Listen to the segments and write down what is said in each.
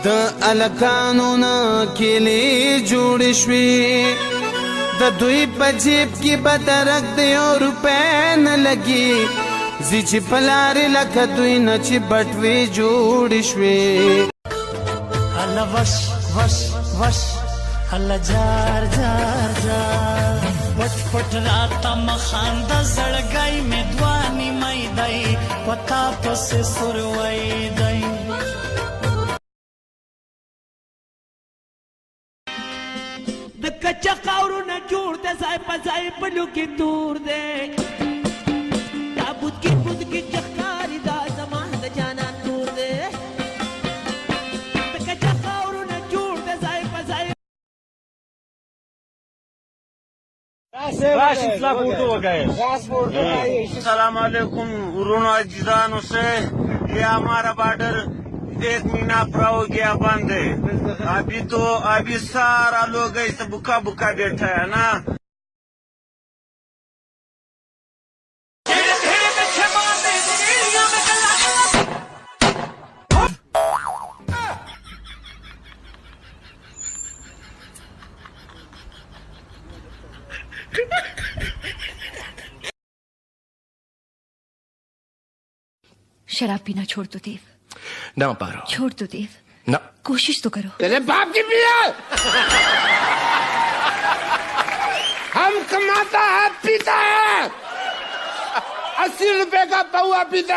د الکانو نه کلی جوړ شوي د دوی په جیب کې به درک د یو روپۍ نه لګي زی چې په لارې لکه دوی نه چې بټوې جوړې شوې الله وش وش وش الله جار جار جار پټ پټ راته مخانده زړګی مې دوانې مې دی پتا پسې سروی دی د کچا خاورونه جوړ د ځای په ځای پلو کې تور دی تابوت کې بود کې چخکاري دا زمان د جانان تور دی د کچا خاورونه جوړ د ځای په ځای السلام علیکم ورونو عزیزانو سے یہ ہمارا بارڈر 1 مہینہ پورا ہو گیا بند ہے ابھی سارا لوگ ایسے بکا بکا بیٹھا ہے نا शराब पीना छोड़ दो देव ना पारो छोड़ दो देव ना कोशिश तो करो तेरे बाप की पिया हम कमाता है पीता है 80 रुपए का पौआ पीता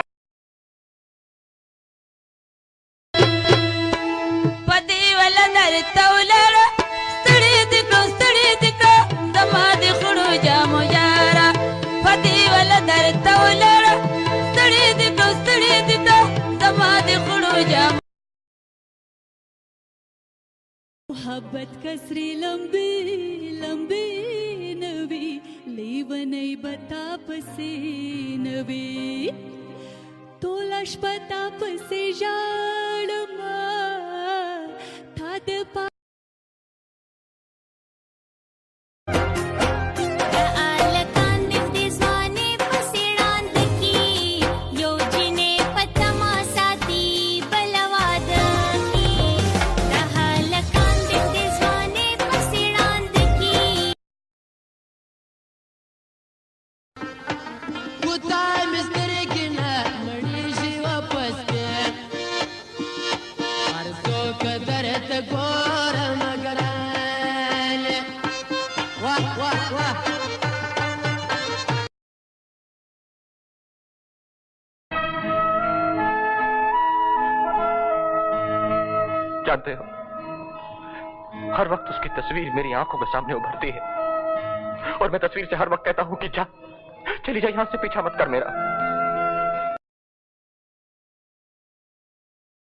पति वाला नर तौलर स्तड़ी दिको दमाद खुड़ो जामो यारा पति वाला नर तौलर स्तड़ी दिको दमाद खुड़ो जामो मोहब्बत कसरी लंबी लंबी नवी लेवनै बताप से नवी तोलाश बताप से जाड़मा थाद पा जानते हो हर वक्त उसकी तस्वीर मेरी आंखों के सामने उभरती है और मैं तस्वीर से हर वक्त कहता हूं कि जा चली जा यहां से पीछा मत कर मेरा